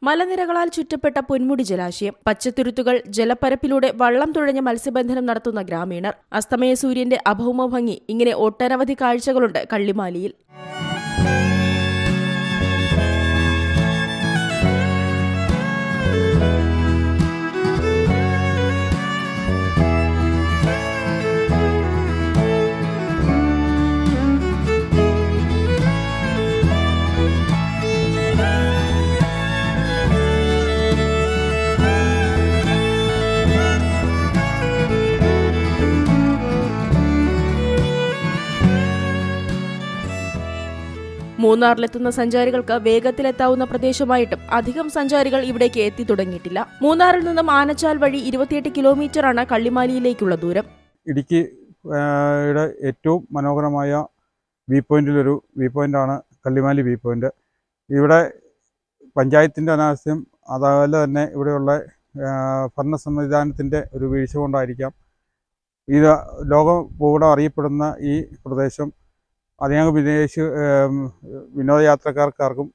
മലനിരകളാൽ ചുറ്റപ്പെട്ട പൊന്മുടി ജലാശയം, പച്ചത്തുരുത്തുകൾ, ജലപ്പരപ്പിലൂടെ വള്ളം തുഴഞ്ഞ മത്സ്യബന്ധനം നടത്തുന്ന ഗ്രാമീണർ, അസ്തമയ സൂര്യന്റെ അഭൗമ ഭംഗി, ഇങ്ങനെ ഒട്ടനവധി കാഴ്ചകളുണ്ട് കള്ളിമാലിയിൽ. മൂന്നാറിലെത്തുന്ന സഞ്ചാരികൾക്ക് വേഗത്തിലെത്താവുന്ന പ്രദേശമായിട്ടും അധികം സഞ്ചാരികൾ ഇവിടേക്ക് എത്തി തുടങ്ങിയിട്ടില്ല. മൂന്നാറിൽ നിന്നും ആനച്ചാൽ വഴി 28 കിലോമീറ്ററാണ് കള്ളിമാലിയിലേക്കുള്ള ദൂരം. ഇടുക്കിയുടെ ഏറ്റവും മനോഹരമായ വ്യൂ പോയിന്റിലൊരു വ്യൂ പോയിന്റാണ് കള്ളിമാലി വ്യൂ പോയിന്റ്. ഇവിടെ പഞ്ചായത്തിൻ്റെ അനാവശ്യം, അതുപോലെ തന്നെ ഇവിടെയുള്ള ഭരണ സംവിധാനത്തിൻ്റെ ഒരു വീഴ്ച കൊണ്ടായിരിക്കാം ഇത് ലോകം അറിയപ്പെടുന്ന ഈ പ്രദേശം അധികം വിനോദയാത്രക്കാർക്കാർക്കും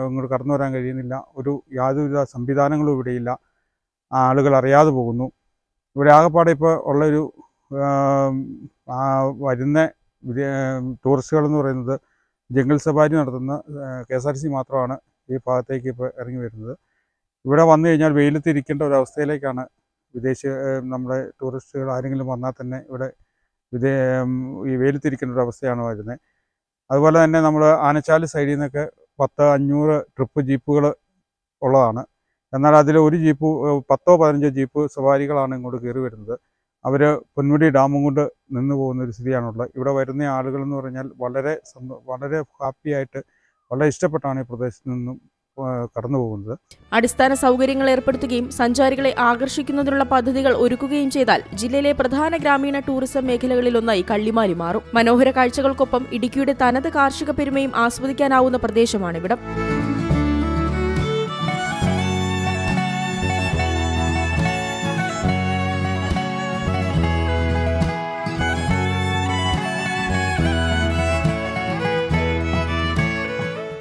ഇങ്ങോട്ട് കടന്നു വരാൻ കഴിയുന്നില്ല. യാതൊരുവിധ സംവിധാനങ്ങളും ഇവിടെയില്ല. ആളുകൾ അറിയാതെ പോകുന്നു. ഇവിടെ ആകെപ്പാടെ ഇപ്പോൾ ഉള്ളൊരു വരുന്ന ടൂറിസ്റ്റുകളെന്ന് പറയുന്നത് ജംഗിൾ സഫാരി നടത്തുന്ന KSRTC മാത്രമാണ് ഈ ഭാഗത്തേക്ക് ഇപ്പോൾ ഇറങ്ങി വരുന്നത്. ഇവിടെ വന്നു കഴിഞ്ഞാൽ വെയിലത്തിരിക്കേണ്ട ഒരവസ്ഥയിലേക്കാണ് നമ്മുടെ ടൂറിസ്റ്റുകൾ ആരെങ്കിലും വന്നാൽ തന്നെ ഇവിടെ ഈ വെയിലത്തിരിക്കേണ്ട ഒരു അവസ്ഥയാണ് വരുന്നത്. അതുപോലെ തന്നെ നമ്മൾ ആനച്ചാൽ സൈഡിൽ നിന്നൊക്കെ 10-500 ട്രിപ്പ് ജീപ്പുകൾ ഉള്ളതാണ്. എന്നാൽ അതിൽ ഒരു ജീപ്പ് 10-15 ജീപ്പ് സവാരികളാണ് ഇങ്ങോട്ട് കയറി വരുന്നത്. അവർ പൊന്മുടി ഡാമും കൊണ്ട് നിന്ന് പോകുന്ന ഒരു സ്ഥിതിയാണുള്ളത്. ഇവിടെ വരുന്ന ആളുകളെന്ന് പറഞ്ഞാൽ വളരെ ഹാപ്പിയായിട്ട് വളരെ ഇഷ്ടപ്പെട്ടാണ് ഈ പ്രദേശത്ത് നിന്നും കടന്നു പോകുന്നത്. അടിസ്ഥാന സൗകര്യങ്ങൾ ഏർപ്പെടുത്തുകയും സഞ്ചാരികളെ ആകർഷിക്കുന്നതിനുള്ള പദ്ധതികൾ ഒരുക്കുകയും ചെയ്താൽ ജില്ലയിലെ പ്രധാന ഗ്രാമീണ ടൂറിസം മേഖലകളിലൊന്നായി കള്ളിമാലി മാറും. മനോഹര കാഴ്ചകൾക്കൊപ്പം ഇടുക്കിയുടെ തനത് കാർഷിക പെരുമയും ആസ്വദിക്കാനാവുന്ന പ്രദേശമാണിവിടം.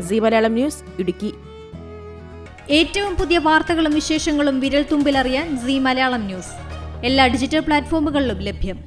Zee Malayalam news, Idukki. ഏറ്റവും പുതിയ വാർത്തകളും വിശേഷങ്ങളും വിരൽ തുമ്പിലറിയാൻ സീ മലയാളം ന്യൂസ് എല്ലാ ഡിജിറ്റൽ പ്ലാറ്റ്ഫോമുകളിലും ലഭ്യം.